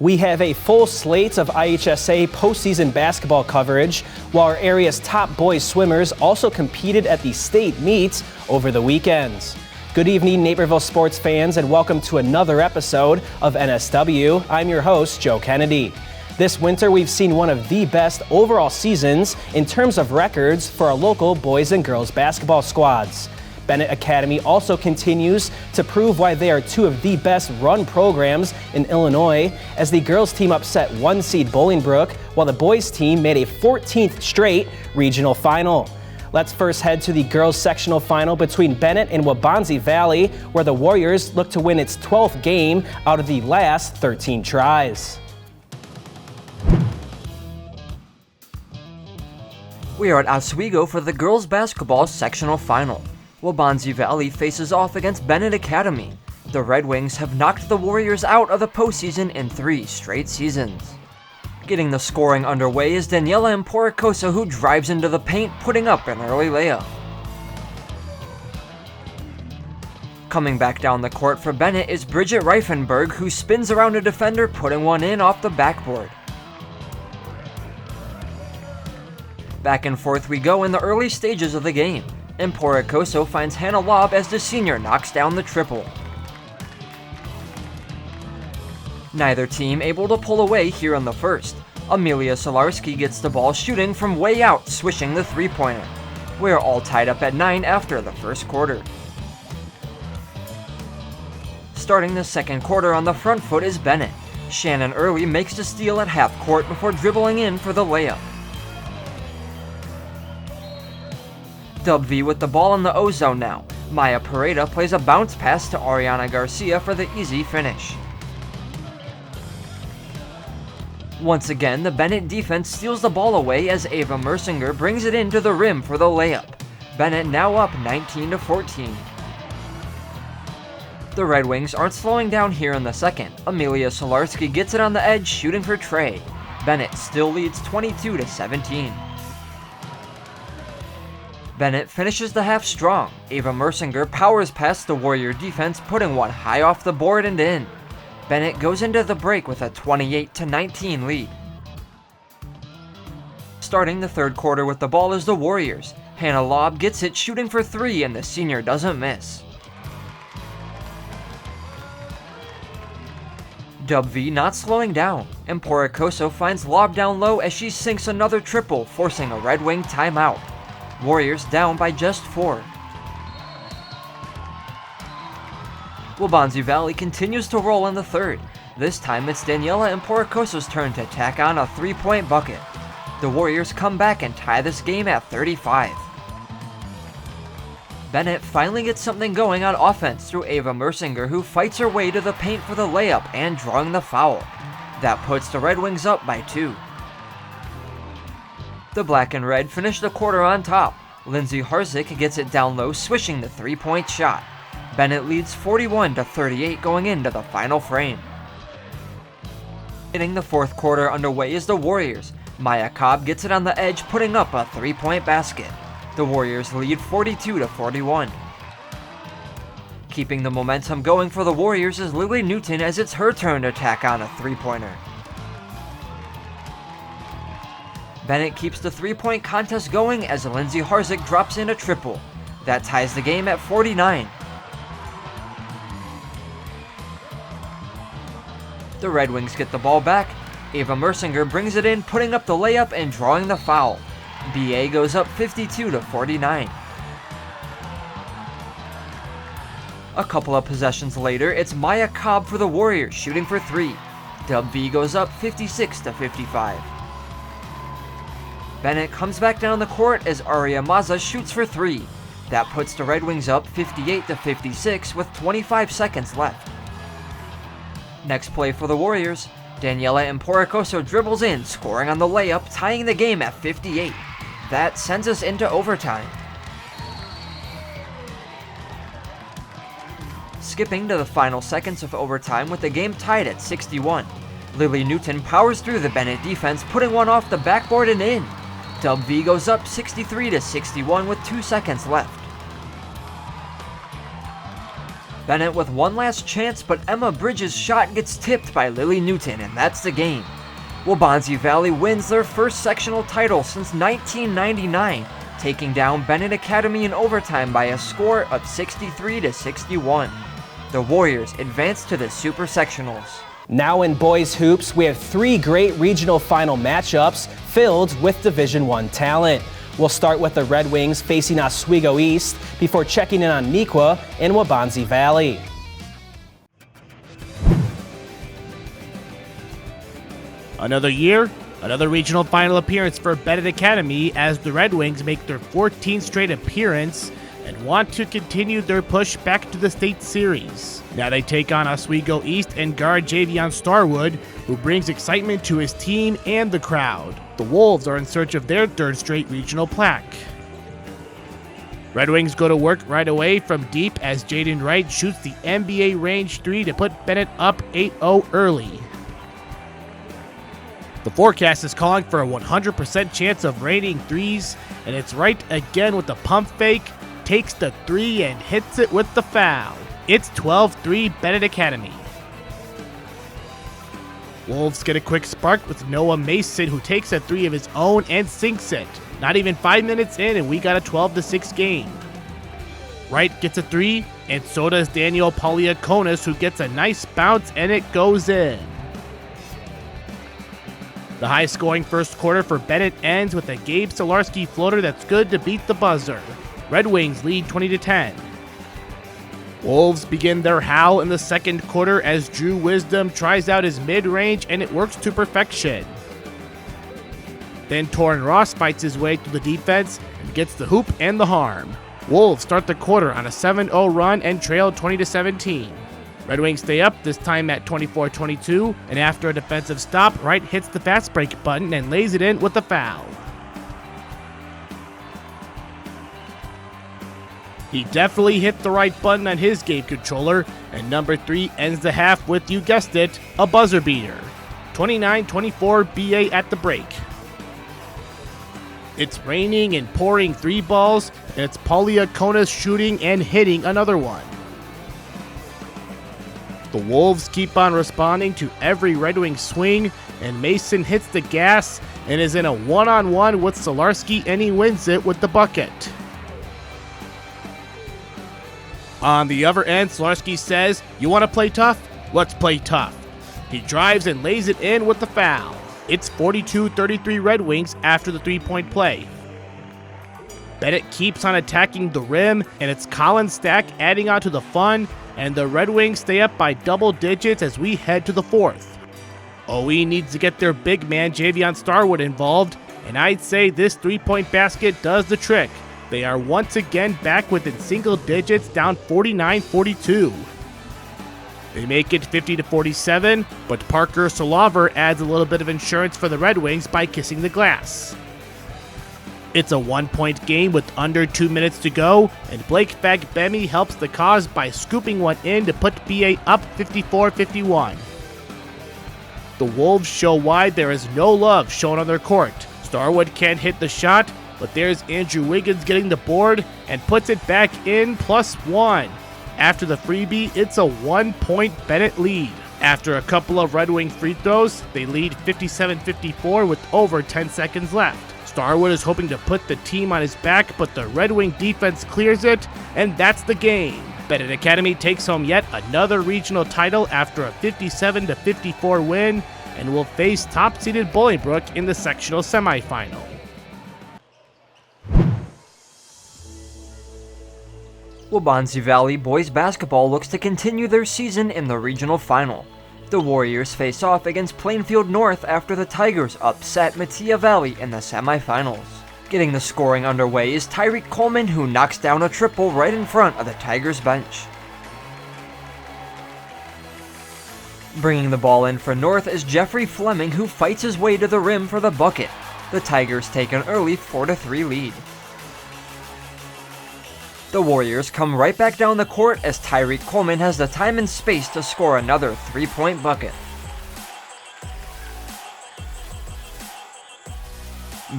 We have a full slate of IHSA postseason basketball coverage, while our area's top boys swimmers also competed at the state meets over the weekends. Good evening, Naperville sports fans, and welcome to another episode of NSW. I'm your host, Joe Kennedy. This winter, we've seen one of the best overall seasons in terms of records for our local boys and girls basketball squads. Bennett Academy also continues to prove why they are two of the best run programs in Illinois, as the girls team upset 1 seed Bolingbrook, while the boys team made a 14th straight regional final. Let's first head to the girls sectional final between Bennett and Waubonsie Valley, where the Warriors look to win its 12th game out of the last 13 tries. We are at Oswego for the girls basketball sectional final. Waubonsie Valley faces off against Bennett Academy. The Red Wings have knocked the Warriors out of the postseason in 3 straight seasons. Getting the scoring underway is Daniela Emporicosa, who drives into the paint, putting up an early layup. Coming back down the court for Bennett is Bridget Reifenberg, who spins around a defender, putting one in off the backboard. Back and forth we go in the early stages of the game. Emporicosa finds Hannah Lobb as the senior knocks down the triple. Neither team able to pull away here in the first. Amelia Solarski gets the ball shooting from way out, swishing the three-pointer. We are all tied up at 9 after the first quarter. Starting the second quarter on the front foot is Bennett. Shannon Early makes the steal at half court before dribbling in for the layup. Dub V with the ball in the O-zone now. Maya Pareda plays a bounce pass to Ariana Garcia for the easy finish. Once again, the Bennett defense steals the ball away as Ava Mersinger brings it into the rim for the layup. Bennett now up 19-14. The Red Wings aren't slowing down here in the second. Amelia Solarski gets it on the edge, shooting for Trey. Bennett still leads 22-17. Bennett finishes the half strong. Ava Mersinger powers past the Warrior defense, putting one high off the board and in. Bennett goes into the break with a 28-19 lead. Starting the third quarter with the ball is the Warriors. Hannah Lobb gets it shooting for 3 and the senior doesn't miss. Dub V not slowing down. Emporicosa finds Lobb down low as she sinks another triple, forcing a Red Wing timeout. Warriors down by just 4. Waubonsie Valley continues to roll in the third. This time it's Daniela Emporicosa's turn to tack on a 3-point bucket. The Warriors come back and tie this game at 35. Bennett finally gets something going on offense through Ava Mersinger, who fights her way to the paint for the layup and drawing the foul. That puts the Red Wings up by 2. The Black and Red finish the quarter on top. Lindsay Harzik gets it down low, swishing the 3-point shot. Bennett leads 41-38 going into the final frame. Getting the fourth quarter underway is the Warriors. Maya Cobb gets it on the edge, putting up a 3-point basket. The Warriors lead 42-41. Keeping the momentum going for the Warriors is Lily Newton, as it's her turn to tack on a 3-pointer. Bennett keeps the 3-point contest going as Lindsay Harzik drops in a triple. That ties the game at 49. The Red Wings get the ball back. Ava Mersinger brings it in, putting up the layup and drawing the foul. BA goes up 52-49. A couple of possessions later, it's Maya Cobb for the Warriors shooting for 3. Dub V goes up 56-55. Bennett comes back down the court as Aria Maza shoots for 3. That puts the Red Wings up 58-56 with 25 seconds left. Next play for the Warriors, Daniela Emporicosa dribbles in, scoring on the layup, tying the game at 58. That sends us into overtime. Skipping to the final seconds of overtime with the game tied at 61. Lily Newton powers through the Bennett defense, putting one off the backboard and in. Dub V goes up 63-61 with 2 seconds left. Bennett with one last chance, but Emma Bridges' shot gets tipped by Lily Newton, and that's the game. Waubonsee Valley wins their first sectional title since 1999, taking down Bennett Academy in overtime by a score of 63-61. The Warriors advance to the Super Sectionals. Now in boys hoops, we have 3 great regional final matchups filled with Division I talent. We'll start with the Red Wings facing Oswego East before checking in on Neuqua and Waubonsee Valley. Another year, another regional final appearance for Bennett Academy as the Red Wings make their 14th straight appearance and want to continue their push back to the state series. Now they take on Oswego East and guard Javion Starwood, who brings excitement to his team and the crowd. The Wolves are in search of their 3rd straight regional plaque. Red Wings go to work right away from deep as Jaden Wright shoots the NBA range 3 to put Bennett up 8-0 early. The forecast is calling for a 100% chance of raining threes, and it's Wright again with the pump fake, takes the 3 and hits it with the foul. It's 12-3 Bennett Academy. Wolves get a quick spark with Noah Mason, who takes a 3 of his own and sinks it. Not even 5 minutes in and we got a 12-6 game. Wright gets a 3, and so does Daniel Poliakonis, who gets a nice bounce and it goes in. The high-scoring first quarter for Bennett ends with a Gabe Solarski floater that's good to beat the buzzer. Red Wings lead 20-10. Wolves begin their howl in the second quarter as Drew Wisdom tries out his mid-range and it works to perfection. Then Torrin Ross fights his way through the defense and gets the hoop and the harm. Wolves start the quarter on a 7-0 run and trail 20-17. Red Wings stay up, this time at 24-22, and after a defensive stop, Wright hits the fast break button and lays it in with a foul. He definitely hit the right button on his game controller, and number 3 ends the half with, you guessed it, a buzzer beater. 29-24 BA at the break. It's raining and pouring 3 balls, and it's Poliakonis shooting and hitting another one. The Wolves keep on responding to every Red Wing swing, and Mason hits the gas and is in a one-on-one with Solarski, and he wins it with the bucket. On the other end, Solarski says, "You want to play tough? Let's play tough." He drives and lays it in with the foul. It's 42-33 Red Wings after the 3-point play. Bennett keeps on attacking the rim, and it's Colin Stack adding on to the fun, and the Red Wings stay up by double digits as we head to the 4th. OE needs to get their big man Javion Starwood involved, and I'd say this 3-point basket does the trick. They are once again back within single digits, down 49-42. They make it 50-47, but Parker Solaver adds a little bit of insurance for the Red Wings by kissing the glass. It's a 1-point game with under 2 minutes to go, and Blake Fagbemi helps the cause by scooping one in to put BA up 54-51. The Wolves show why there is no love shown on their court. Starwood can't hit the shot, but there's Andrew Wiggins getting the board and puts it back in +1. After the freebie, it's a 1-point Bennett lead. After a couple of Red Wing free throws, they lead 57-54 with over 10 seconds left. Starwood is hoping to put the team on his back, but the Red Wing defense clears it, and that's the game. Bennett Academy takes home yet another regional title after a 57-54 win, and will face top-seeded Bolingbrook in the sectional semifinal. Waubonsee Valley boys basketball looks to continue their season in the regional final. The Warriors face off against Plainfield North after the Tigers upset Mattia Valley in the semifinals. Getting the scoring underway is Tyreek Coleman, who knocks down a triple right in front of the Tigers bench. Bringing the ball in for North is Jeffrey Fleming, who fights his way to the rim for the bucket. The Tigers take an early 4-3 lead. The Warriors come right back down the court as Tyreek Coleman has the time and space to score another 3-point bucket.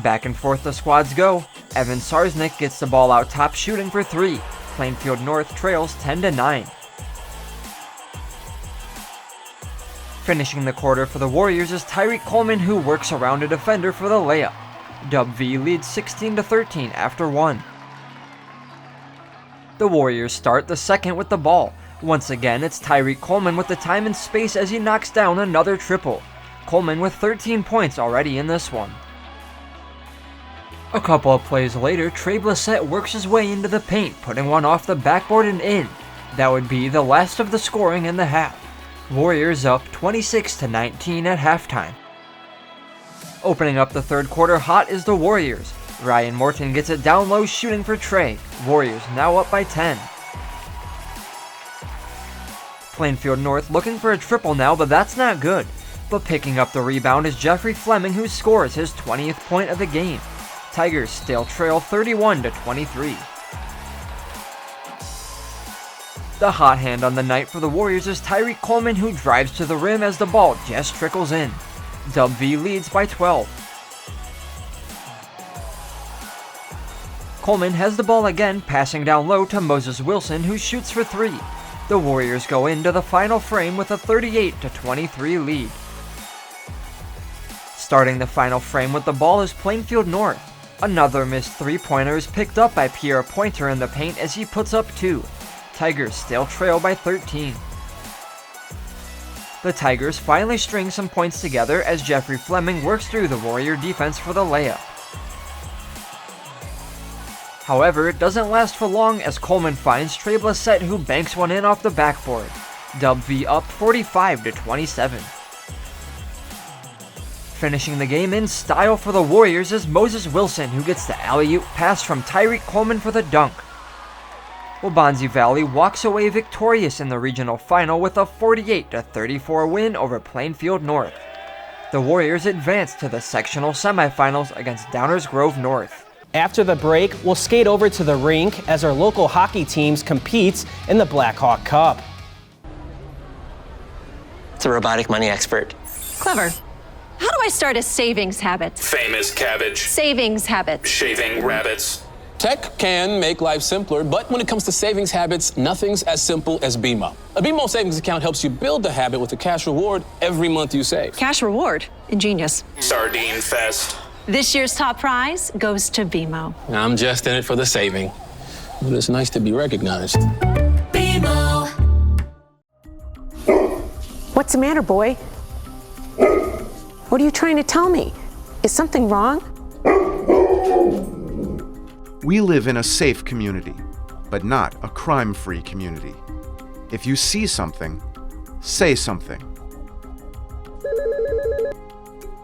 Back and forth the squads go. Evan Sarsnick gets the ball out top shooting for 3. Plainfield North trails 10-9. Finishing the quarter for the Warriors is Tyreek Coleman, who works around a defender for the layup. Dub V leads 16-13 after 1. The Warriors start the second with the ball. Once again, it's Tyreek Coleman with the time and space as he knocks down another triple. Coleman with 13 points already in this one. A couple of plays later, Trey Blissett works his way into the paint, putting one off the backboard and in. That would be the last of the scoring in the half. Warriors up 26-19 at halftime. Opening up the third quarter hot is the Warriors. Ryan Morton gets it down low shooting for Trey. Warriors now up by 10. Plainfield North looking for a triple now, but that's not good. But picking up the rebound is Jeffrey Fleming, who scores his 20th point of the game. Tigers still trail 31-23. The hot hand on the night for the Warriors is Tyreek Coleman, who drives to the rim as the ball just trickles in. Dub V leads by 12. Coleman has the ball again, passing down low to Moses Wilson, who shoots for 3. The Warriors go into the final frame with a 38-23 lead. Starting the final frame with the ball is Plainfield North. Another missed three-pointer is picked up by Pierre Pointer in the paint as he puts up 2. Tigers still trail by 13. The Tigers finally string some points together as Jeffrey Fleming works through the Warrior defense for the layup. However, it doesn't last for long as Coleman finds Trey Blissett, who banks one in off the backboard. Dub V up 45-27. Finishing the game in style for the Warriors is Moses Wilson, who gets the alley-oop pass from Tyreek Coleman for the dunk. Waubonsie Valley walks away victorious in the regional final with a 48-34 win over Plainfield North. The Warriors advance to the sectional semifinals against Downers Grove North. After the break, we'll skate over to the rink as our local hockey teams compete in the Blackhawk Cup. It's a robotic money expert. Clever. How do I start a savings habit? Famous cabbage. Savings habit. Shaving rabbits. Tech can make life simpler, but when it comes to savings habits, nothing's as simple as BMO. A BMO savings account helps you build the habit with a cash reward every month you save. Cash reward. Ingenious. Sardine fest. This year's top prize goes to BMO. I'm just in it for the saving, but it's nice to be recognized. BMO. What's the matter, boy? What are you trying to tell me? Is something wrong? We live in a safe community, but not a crime-free community. If you see something, say something.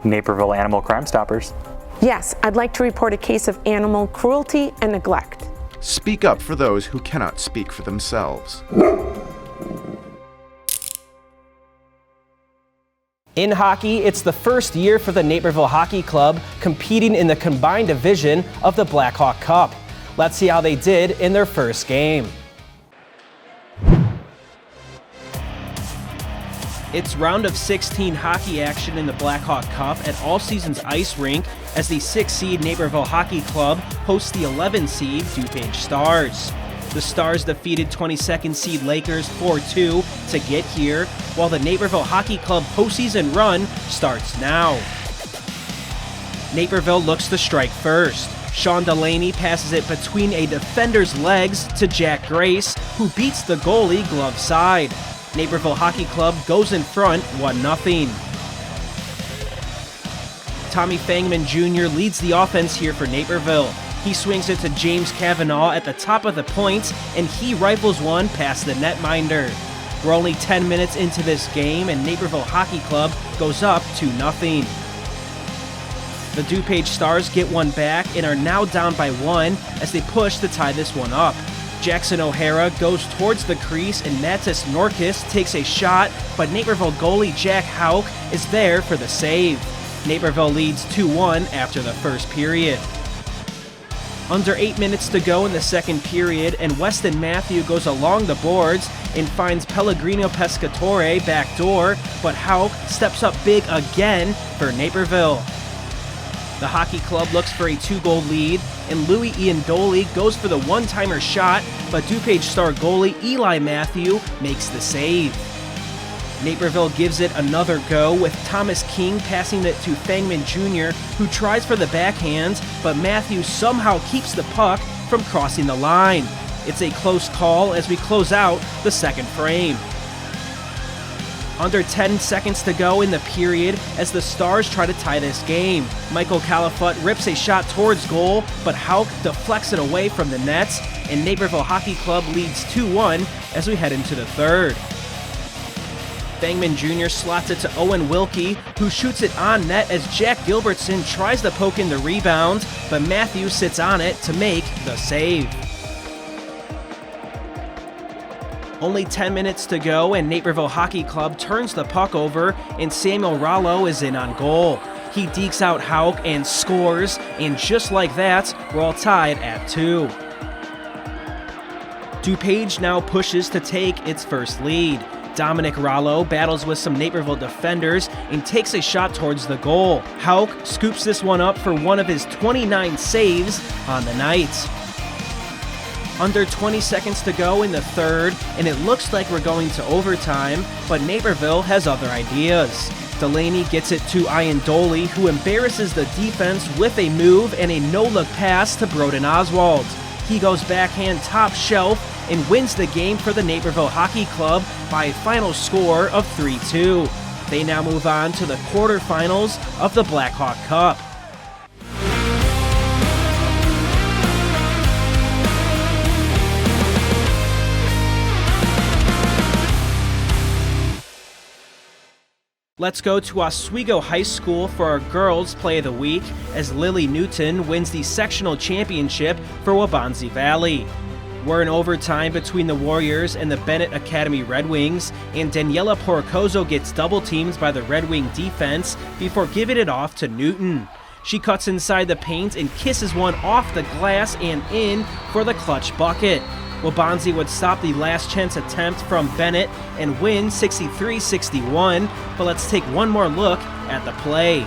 Naperville Animal Crime Stoppers. Yes, I'd like to report a case of animal cruelty and neglect. Speak up for those who cannot speak for themselves. In hockey, it's the first year for the Naperville Hockey Club competing in the combined division of the Blackhawk Cup. Let's see how they did in their first game. It's round of 16 hockey action in the Blackhawk Cup at All Seasons Ice Rink as the 6-seed Naperville Hockey Club hosts the 11-seed DuPage Stars. The Stars defeated 22nd seed Lakers 4-2 to get here, while the Naperville Hockey Club postseason run starts now. Naperville looks to strike first. Sean Delaney passes it between a defender's legs to Jack Grace, who beats the goalie glove side. Naperville Hockey Club goes in front 1-0. Tommy Fangman Jr. leads the offense here for Naperville. He swings it to James Cavanaugh at the top of the points, and he rifles one past the netminder. We're only 10 minutes into this game, and Naperville Hockey Club goes up 2-0. The DuPage Stars get one back and are now down by 1 as they push to tie this one up. Jackson O'Hara goes towards the crease and Matis Norkis takes a shot, but Naperville goalie Jack Hauk is there for the save. Naperville leads 2-1 after the first period. Under 8 minutes to go in the second period, and Weston Matthew goes along the boards and finds Pellegrino Pescatore backdoor, but Hauk steps up big again for Naperville. The hockey club looks for a 2-goal lead, and Louis Iandoli goes for the one-timer shot, but DuPage star goalie Eli Matthew makes the save. Naperville gives it another go with Thomas King passing it to Fangman Jr., who tries for the backhand, but Matthew somehow keeps the puck from crossing the line. It's a close call as we close out the second frame. Under 10 seconds to go in the period as the Stars try to tie this game. Michael Calafut rips a shot towards goal, but Hauk deflects it away from the nets, and Naperville Hockey Club leads 2-1 as we head into the third. Fangman Jr. slots it to Owen Wilkie, who shoots it on net as Jack Gilbertson tries to poke in the rebound, but Matthew sits on it to make the save. Only 10 minutes to go and Naperville Hockey Club turns the puck over and Samuel Rollo is in on goal. He dekes out Hauk and scores, and just like that, we're all tied at 2. DuPage now pushes to take its first lead. Dominic Rollo battles with some Naperville defenders and takes a shot towards the goal. Hauk scoops this one up for one of his 29 saves on the night. Under 20 seconds to go in the third, and it looks like we're going to overtime, but Naperville has other ideas. Delaney gets it to Iandoli, who embarrasses the defense with a move and a no-look pass to Broden Oswald. He goes backhand top shelf and wins the game for the Naperville Hockey Club by a final score of 3-2. They now move on to the quarterfinals of the Blackhawk Cup. Let's go to Oswego High School for our girls' play of the week as Lily Newton wins the sectional championship for Waubonsie Valley. We're in overtime between the Warriors and the Bennett Academy Red Wings, and Daniela Porcozo gets double teamed by the Red Wing defense before giving it off to Newton. She cuts inside the paint and kisses one off the glass and in for the clutch bucket. Waubonsie would stop the last chance attempt from Bennett and win 63-61, but let's take one more look at the play.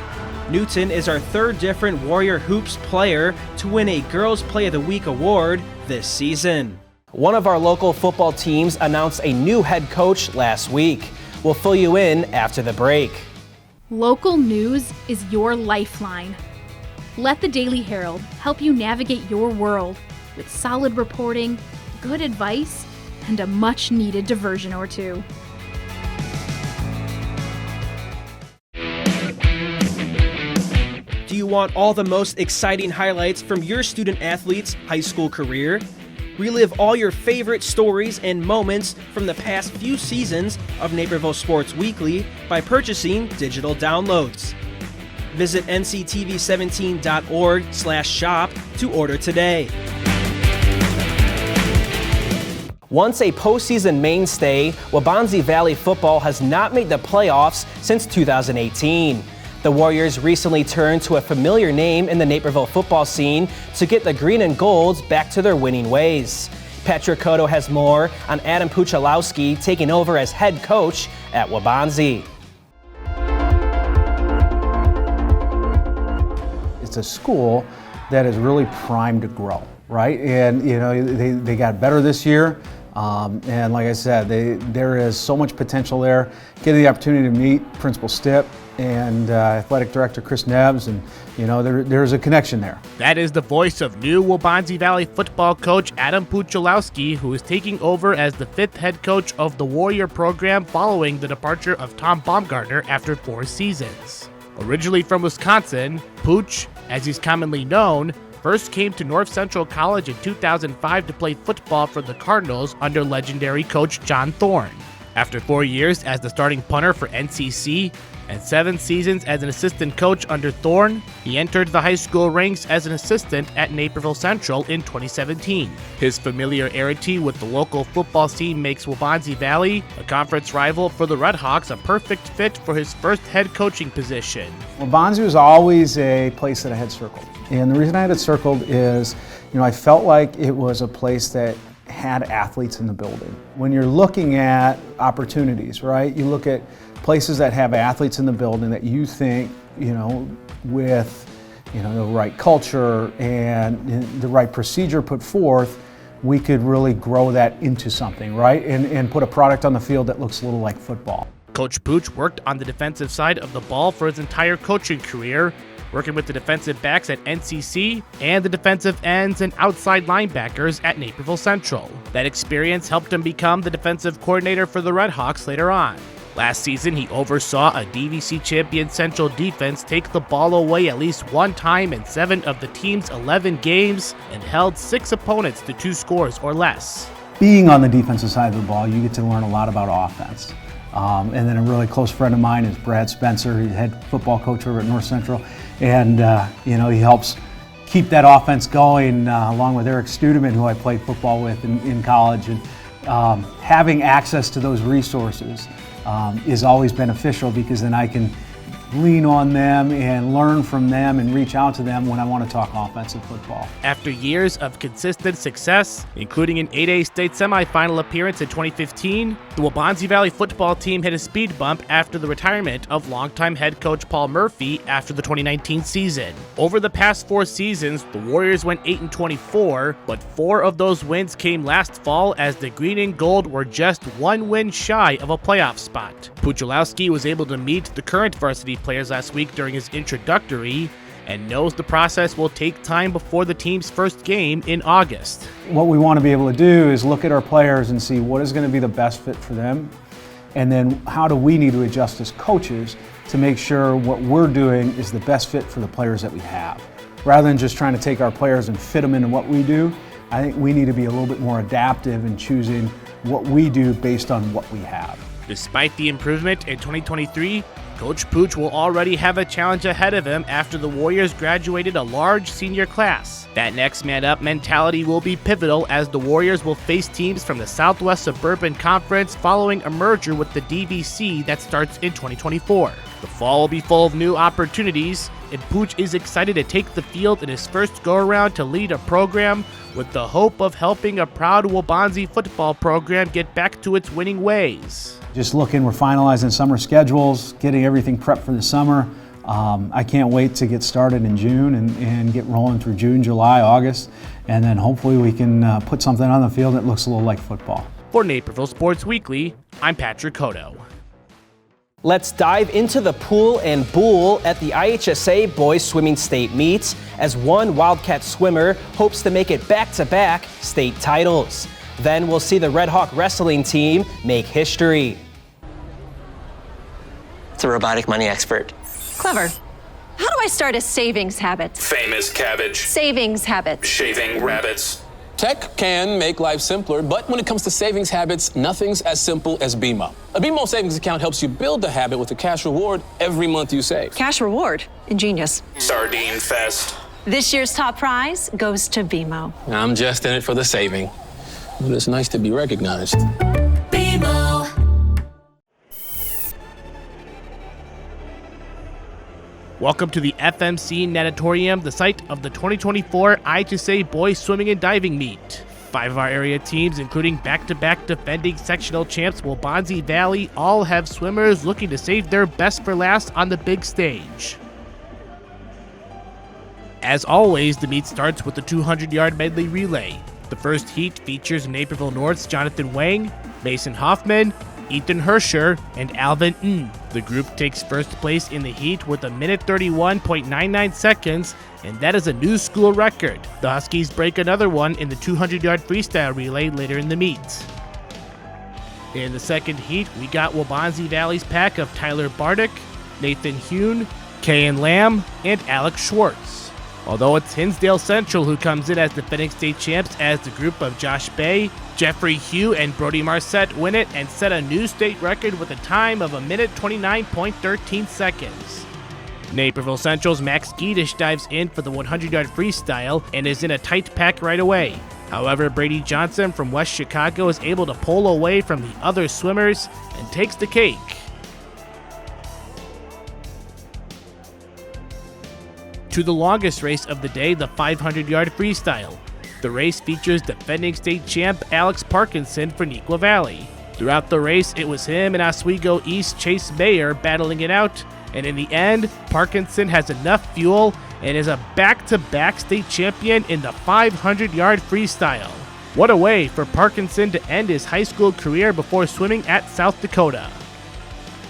Newton is our third different Warrior Hoops player to win a Girls Play of the Week award this season. One of our local football teams announced a new head coach last week. We'll fill you in after the break. Local news is your lifeline. Let the Daily Herald help you navigate your world with solid reporting, good advice, and a much-needed diversion or two. Do you want all the most exciting highlights from your student-athlete's high school career? Relive all your favorite stories and moments from the past few seasons of Naperville Sports Weekly by purchasing digital downloads. Visit nctv17.org/shop to order today. Once a postseason mainstay, Waubonsie Valley football has not made the playoffs since 2018. The Warriors recently turned to a familiar name in the Naperville football scene to get the green and gold back to their winning ways. Patrick Cotto has more on Adam Puchalowski taking over as head coach at Waubonsie. It's a school that is really primed to grow, right? And you know, they got better this year. And like I said, there is so much potential there. Getting the opportunity to meet Principal Stipp and Athletic Director Chris Nebbs, and you know, there's a connection there. That is the voice of new Waubonsie Valley football coach Adam Puchalowski, who is taking over as the 5th head coach of the Warrior program following the departure of Tom Baumgartner after 4 seasons. Originally from Wisconsin, Pooch, as he's commonly known, first came to North Central College in 2005 to play football for the Cardinals under legendary coach John Thorne. After 4 years as the starting punter for NCC and 7 seasons as an assistant coach under Thorne, he entered the high school ranks as an assistant at Naperville Central in 2017. His familiarity with the local football scene makes Waubonsie Valley, a conference rival for the Red Hawks, a perfect fit for his first head coaching position. Waubonsie was always a place that I had circled. And the reason I had it circled is, you know, I felt like it was a place that had athletes in the building. When you're looking at opportunities, right, you look at places that have athletes in the building that you think, you know, with, you know, the right culture and the right procedure put forth, we could really grow that into something, right, and put a product on the field that looks a little like football. Coach Pooch worked on the defensive side of the ball for his entire coaching career, working with the defensive backs at NCC and the defensive ends and outside linebackers at Naperville Central. That experience helped him become the defensive coordinator for the Redhawks later on. Last season, he oversaw a DVC champion Central defense take the ball away at least one time in 7 of the team's 11 games and held 6 opponents to 2 scores or less. Being on the defensive side of the ball, you get to learn a lot about offense. And then a really close friend of mine is Brad Spencer. He's head football coach over at North Central. And, he helps keep that offense going along with Eric Studeman, who I played football with in college. And having access to those resources is always beneficial, because then I can lean on them and learn from them and reach out to them when I want to talk offensive football. After years of consistent success, including an 8A state semifinal appearance in 2015, the Waubonsie Valley football team hit a speed bump after the retirement of longtime head coach Paul Murphy after the 2019 season. Over the past 4 seasons, the Warriors went 8-24, but 4 of those wins came last fall as the Green and Gold were just 1 win shy of a playoff spot. Puchalowski was able to meet the current varsity players last week during his introductory and knows the process will take time before the team's first game in August. What we want to be able to do is look at our players and see what is going to be the best fit for them, and then how do we need to adjust as coaches to make sure what we're doing is the best fit for the players that we have. Rather than just trying to take our players and fit them into what we do, I think we need to be a little bit more adaptive in choosing what we do based on what we have. Despite the improvement in 2023, Coach Pooch will already have a challenge ahead of him after the Warriors graduated a large senior class. That next man up mentality will be pivotal as the Warriors will face teams from the Southwest Suburban Conference following a merger with the DVC that starts in 2024. The fall will be full of new opportunities, and Pooch is excited to take the field in his first go-around to lead a program with the hope of helping a proud Waubonsie football program get back to its winning ways. Just looking, we're finalizing summer schedules, getting everything prepped for the summer. I can't wait to get started in June and get rolling through June, July, August, and then hopefully we can put something on the field that looks a little like football. For Naperville Sports Weekly, I'm Patrick Cotto. Let's dive into the pool and bool at the IHSA Boys Swimming State Meets as one Wildcat swimmer hopes to make it back-to-back state titles. Then we'll see the Red Hawk wrestling team make history. It's a robotic money expert. Clever. How do I start a savings habit? Famous cabbage. Savings habit. Shaving rabbits. Tech can make life simpler, but when it comes to savings habits, nothing's as simple as BMO. A BMO savings account helps you build a habit with a cash reward every month you save. Cash reward. Ingenious. Sardine fest. This year's top prize goes to BMO. I'm just in it for the saving, but it's nice to be recognized. BMO. Welcome to the FMC Natatorium, the site of the 2024 IHSA Boys Swimming and Diving Meet. 5 of our area teams, including back-to-back defending sectional champs Waubonsie Valley, all have swimmers looking to save their best for last on the big stage. As always, the meet starts with the 200-yard medley relay. The first heat features Naperville North's Jonathan Wang, Mason Hoffman, Ethan Herscher, and Alvin Ng. The group takes first place in the heat with a minute 31.99 seconds, and that is a new school record. The Huskies break another one in the 200-yard freestyle relay later in the meet. In the second heat, we got Waubonsie Valley's pack of Tyler Bardick, Nathan Hune, Kayan Lamb, and Alex Schwartz. Although it's Hinsdale Central who comes in as defending state champs, as the group of Josh Bay, Jeffrey Hugh, and Brody Marcette win it and set a new state record with a time of a minute 29.13 seconds. Naperville Central's Max Giedish dives in for the 100-yard freestyle and is in a tight pack right away. However, Brady Johnson from West Chicago is able to pull away from the other swimmers and takes the cake. To the longest race of the day, the 500-yard freestyle. The race features defending state champ Alex Parkinson for Neuqua Valley. Throughout the race, it was him and Oswego East Chase Mayer battling it out, and in the end, Parkinson has enough fuel and is a back-to-back state champion in the 500-yard freestyle. What a way for Parkinson to end his high school career before swimming at South Dakota.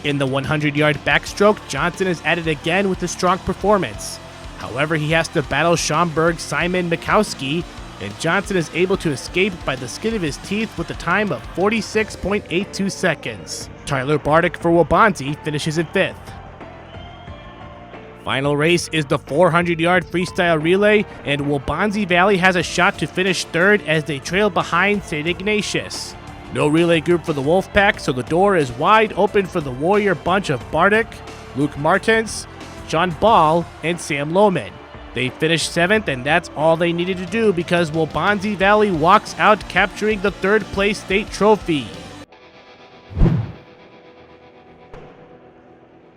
In the 100-yard backstroke, Johnson is at it again with a strong performance. However, he has to battle Schomburg's Simon Mikowski, and Johnson is able to escape by the skin of his teeth with a time of 46.82 seconds. Tyler Bardick for Waubonsie finishes in 5th. Final race is the 400-yard freestyle relay, and Waubonsie Valley has a shot to finish 3rd as they trail behind St. Ignatius. No relay group for the Wolfpack, so the door is wide open for the Warrior bunch of Bardick, Luke Martins, John Ball, and Sam Lohman. They finished 7th, and that's all they needed to do because Waubonsie Valley walks out capturing the 3rd place state trophy.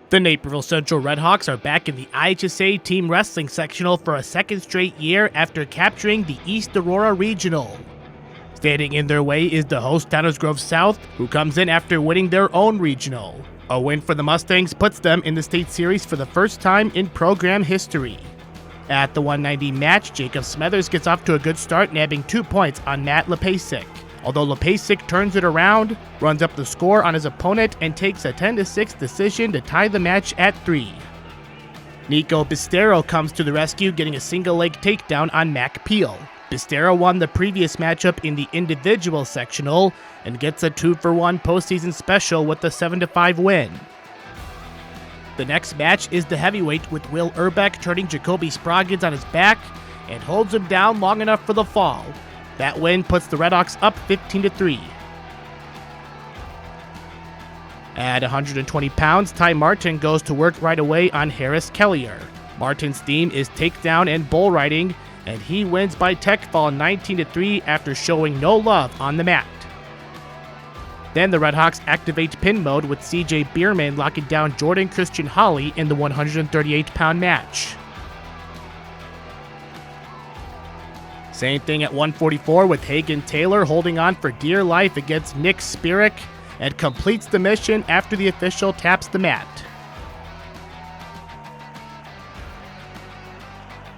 The Naperville Central Redhawks are back in the IHSA Team Wrestling Sectional for a 2nd straight year after capturing the East Aurora Regional. Standing in their way is the host Downers Grove South, who comes in after winning their own regional. A win for the Mustangs puts them in the state series for the first time in program history. At the 190 match, Jacob Smethers gets off to a good start, nabbing 2 points on Matt Lepasic. Although Lepasic turns it around, runs up the score on his opponent, and takes a 10-6 decision to tie the match at 3. Nico Bistero comes to the rescue, getting a single-leg takedown on Mac Peel. Bistero won the previous matchup in the individual sectional and gets a 2-for-1 postseason special with a 7-5 win. The next match is the heavyweight with Will Urbeck turning Jacoby Spraggins on his back and holds him down long enough for the fall. That win puts the Redhawks up 15-3. At 120 pounds, Ty Martin goes to work right away on Harris Kellier. Martin's theme is takedown and bull riding, and he wins by tech fall 19-3 after showing no love on the mat. Then the Redhawks activate pin mode with CJ Bierman locking down Jordan Christian Holly in the 138-pound match. Same thing at 144 with Hagen Taylor holding on for dear life against Nick Spirik and completes the mission after the official taps the mat.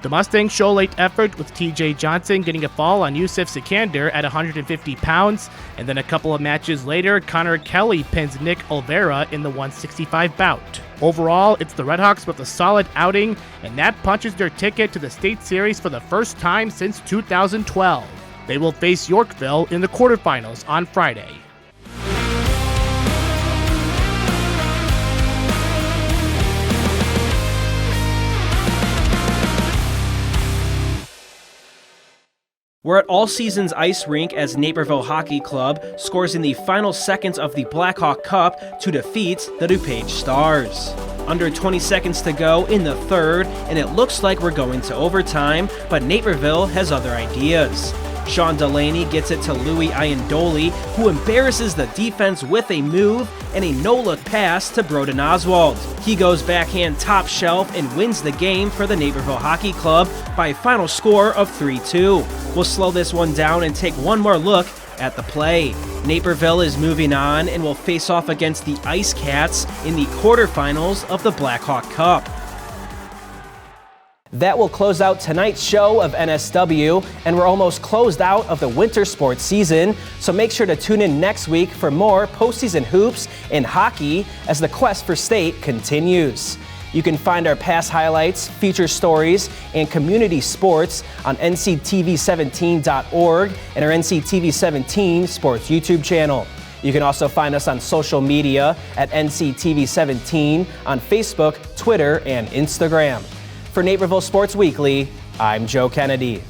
The Mustangs show late effort with TJ Johnson getting a fall on Yusuf Sikander at 150 pounds, and then a couple of matches later, Connor Kelly pins Nick Olvera in the 165 bout. Overall, it's the Redhawks with a solid outing, and that punches their ticket to the state series for the first time since 2012. They will face Yorkville in the quarterfinals on Friday. We're at All Seasons Ice Rink as Naperville Hockey Club scores in the final seconds of the Blackhawk Cup to defeat the DuPage Stars. Under 20 seconds to go in the 3rd, and it looks like we're going to overtime, but Naperville has other ideas. Sean Delaney gets it to Louis Iandoli, who embarrasses the defense with a move and a no-look pass to Broden Oswald. He goes backhand top shelf and wins the game for the Naperville Hockey Club by a final score of 3-2. We'll slow this one down and take one more look at the play. Naperville is moving on and will face off against the Ice Cats in the quarterfinals of the Blackhawk Cup. That will close out tonight's show of NSW, and we're almost closed out of the winter sports season, so make sure to tune in next week for more postseason hoops and hockey as the quest for state continues. You can find our past highlights, feature stories, and community sports on nctv17.org and our NCTV17 Sports YouTube channel. You can also find us on social media at NCTV17 on Facebook, Twitter, and Instagram. For Naperville Sports Weekly, I'm Joe Kennedy.